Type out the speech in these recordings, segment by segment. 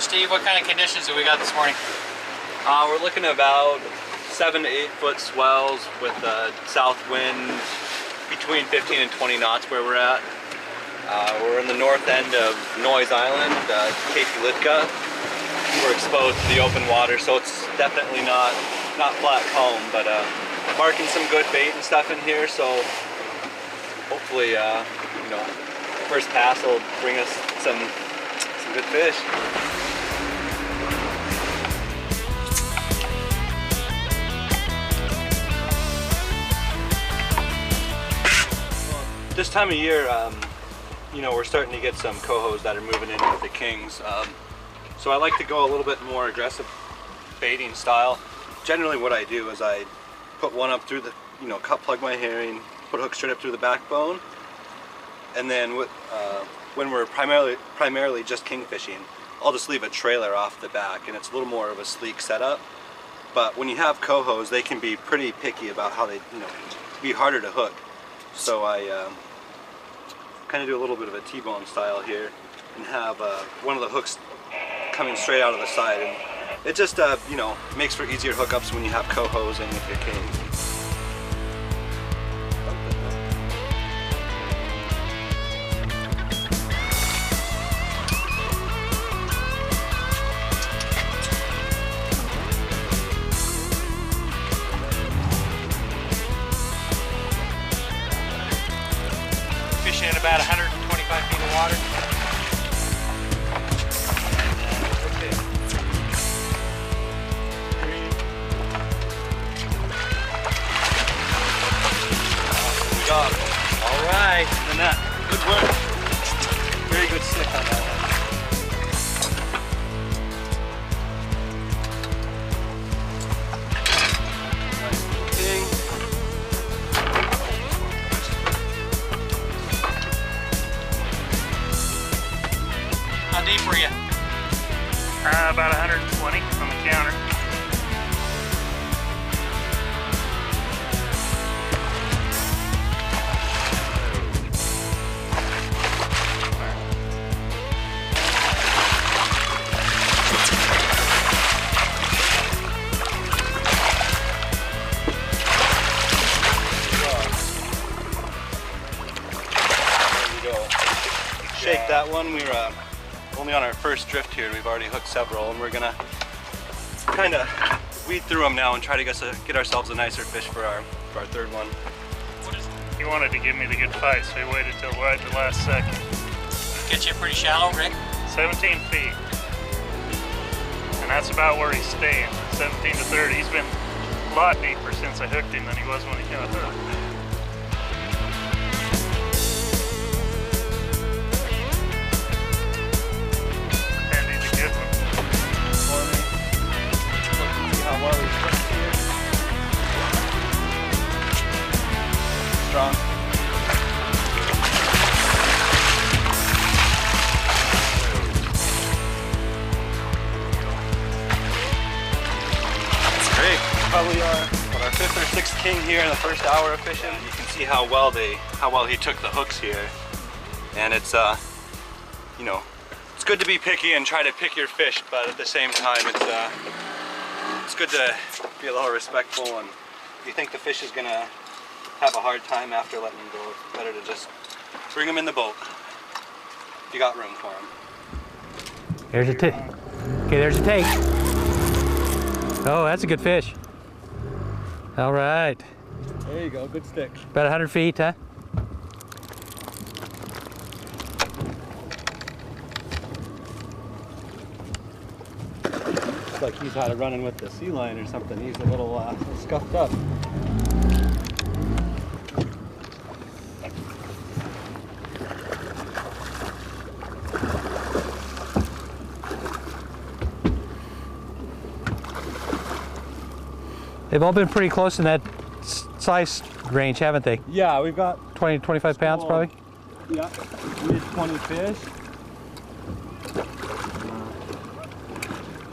Steve, what kind of conditions have we got this morning? We're looking at about 7 to 8 foot swells with a south wind between 15 and 20 knots where we're at. We're in the north end of Noyes Island, Cape Litka. We're exposed to the open water, so it's definitely not flat calm, but marking some good bait and stuff in here, so hopefully, you know, first pass will bring us some good fish. This time of year, you know, we're starting to get some cohos that are moving in with the kings. So I like to go a little bit more aggressive baiting style. Generally what I do is I put one up through the, you know, plug my herring, put a hook straight up through the backbone, and then when we're primarily just king fishing, I'll just leave a trailer off the back, and it's a little more of a sleek setup. But when you have cohos, they can be pretty picky about how they, you know, be harder to hook. So I kind of do a little bit of a T-bone style here and have one of the hooks coming straight out of the side, and it just you know, makes for easier hookups when you have cohos and with your kings. Fishing in about 125 feet of water. Job. All right, and that, good work. Very good stick on that one. Nice king. How deep were you? About 120 on the counter. Shake that one. We were only on our first drift here. We've already hooked several, and we're gonna kind of weed through them now and try to get ourselves a nicer fish for our third one. He wanted to give me the good fight, so he waited till right the last second. Get you pretty shallow, Rick? 17 feet. And that's about where he's staying, 17 to 30. He's been a lot deeper since I hooked him than he was when he got hooked. Strong. That's great. Probably our fifth or sixth king here in the first hour of fishing. You can see how well he took the hooks here, and it's you know, it's good to be picky and try to pick your fish, but at the same time it's good to be a little respectful, and if you think the fish is gonna have a hard time after letting them go, it's better to just bring them in the boat if you got room for them. There's a take. Okay, there's a take. Oh, that's a good fish. All right. There you go, good stick. About 100 feet, huh? Looks like he's out of running with the sea lion or something. He's a little scuffed up. They've all been pretty close in that size range, haven't they? Yeah, we've got 20, 25 pounds probably? Yeah, mid 20 fish.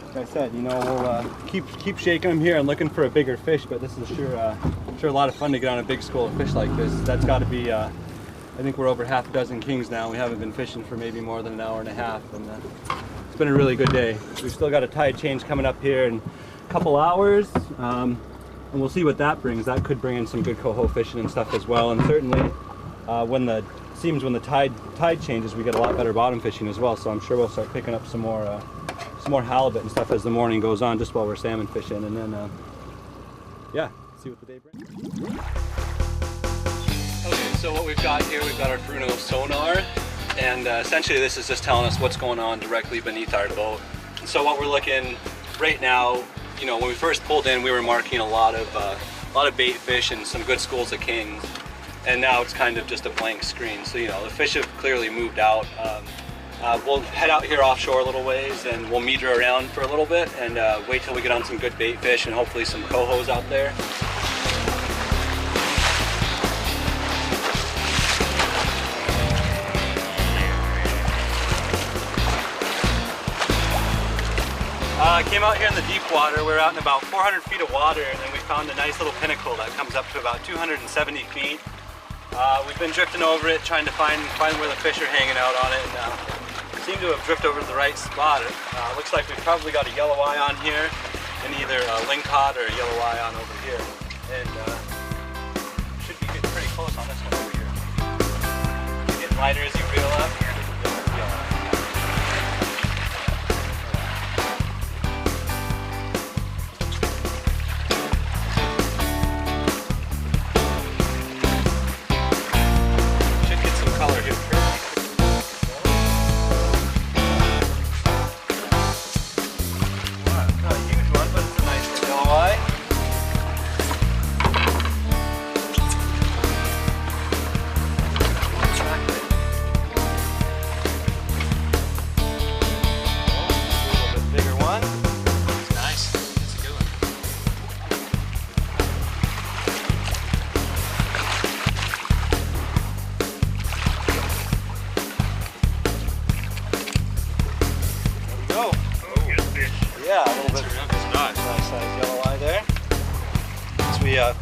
Like I said, you know, we'll keep shaking them here and looking for a bigger fish, but this is sure a lot of fun to get on a big school of fish like this. That's got to be, I think we're over half a dozen kings now. We haven't been fishing for maybe more than an hour and a half, and it's been a really good day. We've still got a tide change coming up here in a couple hours, and we'll see what that brings. That could bring in some good coho fishing and stuff as well. And certainly, when the tide changes, we get a lot better bottom fishing as well. So I'm sure we'll start picking up some more halibut and stuff as the morning goes on, just while we're salmon fishing, and then yeah, see what the day brings. Okay, so what we've got here, we've got our Bruno Sonar, and essentially this is just telling us what's going on directly beneath our boat. And so what we're looking right now, you know, when we first pulled in, we were marking a lot of bait fish and some good schools of kings, and now it's kind of just a blank screen. So, you know, the fish have clearly moved out. We'll head out here offshore a little ways, and we'll meander around for a little bit and wait till we get on some good bait fish and hopefully some cohos out there. I came out here in the deep water. We're out in about 400 feet of water, and then we found a nice little pinnacle that comes up to about 270 feet. We've been drifting over it, trying to find where the fish are hanging out on it, and seem to have drifted over to the right spot. Looks like we've probably got a yellow eye on here, and either a lingcod or a yellow eye on over here. And should be getting pretty close on this one over here. It's getting lighter as you reel up.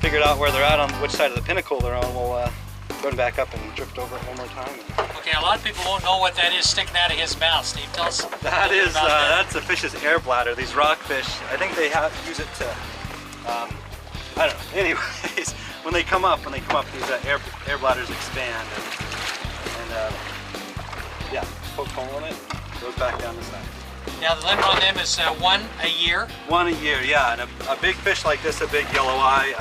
Figured out where they're at, on which side of the pinnacle they're on. We'll go back up and drift over it one more time. Okay, a lot of people won't know what that is sticking out of his mouth. Steve, tell us. That's a fish's air bladder. These rockfish, I think they use it to, I don't know. Anyways, when they come up, these air bladders expand, and yeah, poke hole in it, goes back down the side. Now the limit on them is one a year? One a year, yeah. And a big fish like this, a big yellow eye,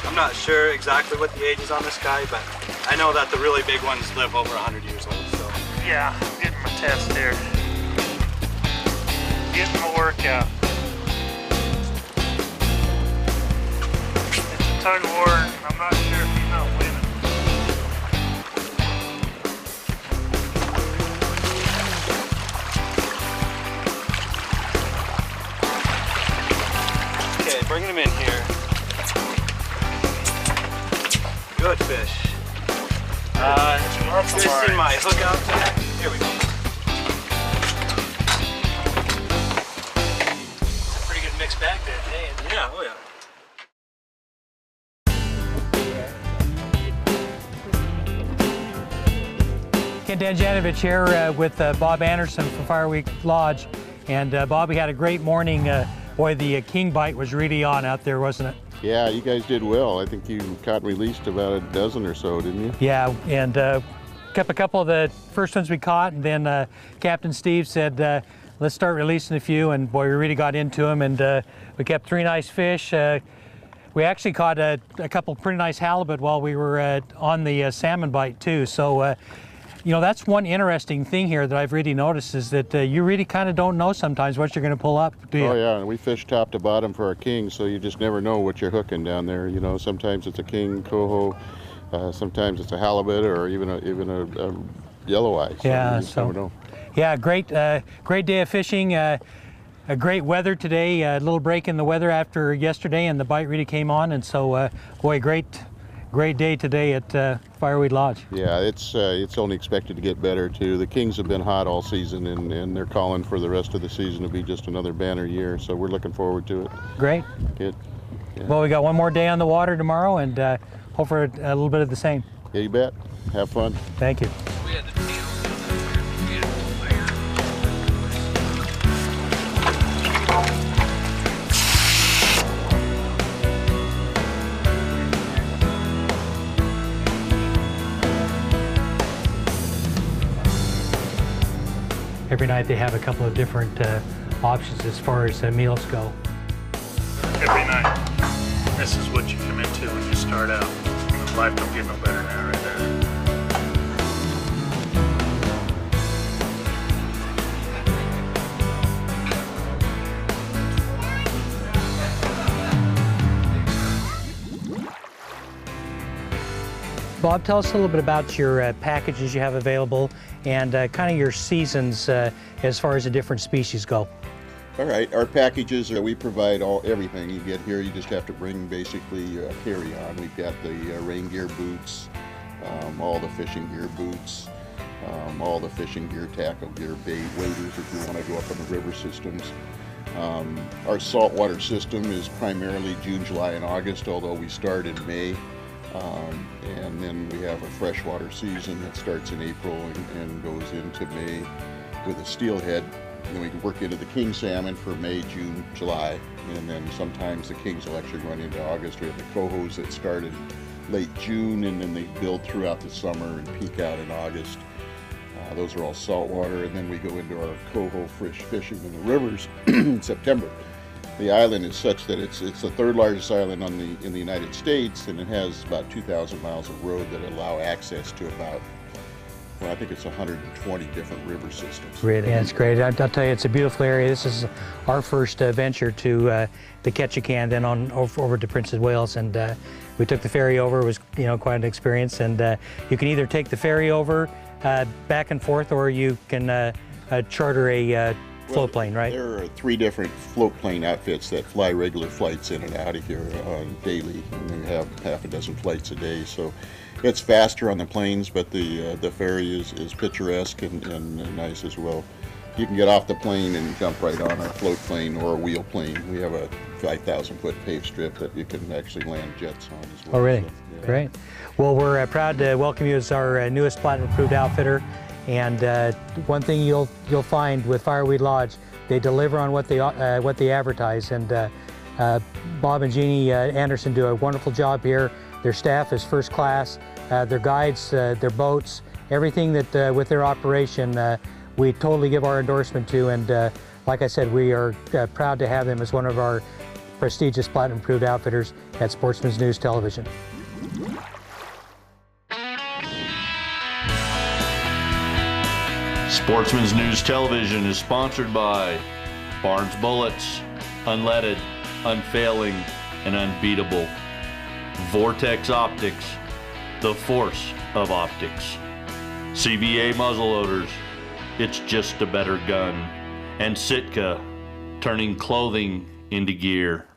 I'm not sure exactly what the age is on this guy, but I know that the really big ones live over 100 years old. So yeah, I'm getting my test here. Getting my workout. It's a tug of war, and I'm not sure if he's not winning. Bringing him in here. Good fish. You guys see my hook out today? Here we go. It's a pretty good mixed bag there today, isn't it? Yeah, oh yeah. Ken Danjanovich here with Bob Anderson from Fireweed Lodge, and Bobby had a great morning. Boy, the king bite was really on out there, wasn't it? Yeah, you guys did well. I think you caught and released about a dozen or so, didn't you? Yeah, and kept a couple of the first ones we caught, and then Captain Steve said, let's start releasing a few, and boy, we really got into them, and we kept 3 nice fish. We actually caught a couple pretty nice halibut while we were on the salmon bite too. So, you know, that's one interesting thing here that I've really noticed, is that you really kind of don't know sometimes what you're going to pull up, do you? Oh yeah, and we fish top to bottom for our king, so you just never know what you're hooking down there. You know, sometimes it's a king coho, sometimes it's a halibut, or even a yellow eye. So yeah, you just never know. Yeah, great day of fishing. A great weather today. A little break in the weather after yesterday, and the bite really came on. And so, boy, great day today at Fireweed Lodge. Yeah, it's only expected to get better too. The kings have been hot all season, and they're calling for the rest of the season to be just another banner year. So we're looking forward to it. Great. Good. Yeah. Well, we got one more day on the water tomorrow, and hope for a little bit of the same. Yeah, you bet. Have fun. Thank you. every night they have a couple of different options as far as meals go. Every night, this is what you come into when you start out. Life don't get no better than that right there. Bob, tell us a little bit about your packages you have available and kind of your seasons as far as the different species go. All right, our packages, we provide everything you get here. You just have to bring basically carry-on. We've got the rain gear boots, all the fishing gear boots, all the fishing gear, tackle gear, bait, waders if you want to go up on the river systems. Our saltwater system is primarily June, July, and August, although we start in May. And then we have a freshwater season that starts in April and goes into May with a steelhead. And then we can work into the king salmon for May, June, July, and then sometimes the kings will actually run into August. We have the cohos that start in late June and then they build throughout the summer and peak out in August. Those are all saltwater, and then we go into our coho fish fishing in the rivers in September. The island is such that it's the third largest island in the United States, and it has about 2,000 miles of road that allow access to about, well, I think it's 120 different river systems. Really, yeah, it's great. I'll tell you, it's a beautiful area. This is our first venture to the Ketchikan, then on over to Prince of Wales, and we took the ferry over. It was quite an experience, and you can either take the ferry over back and forth, or you can charter a float plane, right? There are 3 different float plane outfits that fly regular flights in and out of here daily, and they have half a dozen flights a day. So it's faster on the planes, but the ferry is picturesque and nice as well. You can get off the plane and jump right on a float plane or a wheel plane. We have a 5,000-foot paved strip that you can actually land jets on as well. Oh, really? So, yeah. Great. Well, we're proud to welcome you as our newest platinum-approved outfitter. And one thing you'll find with Fireweed Lodge, they deliver on what they advertise. And Bob and Jeannie Anderson do a wonderful job here. Their staff is first class. Their guides, their boats, everything that with their operation, we totally give our endorsement to. And like I said, we are proud to have them as one of our prestigious platinum-approved outfitters at Sportsman's News Television. Sportsman's News Television is sponsored by Barnes Bullets, unleaded, unfailing, and unbeatable. Vortex Optics, the force of optics. CVA muzzleloaders, it's just a better gun. And Sitka, turning clothing into gear.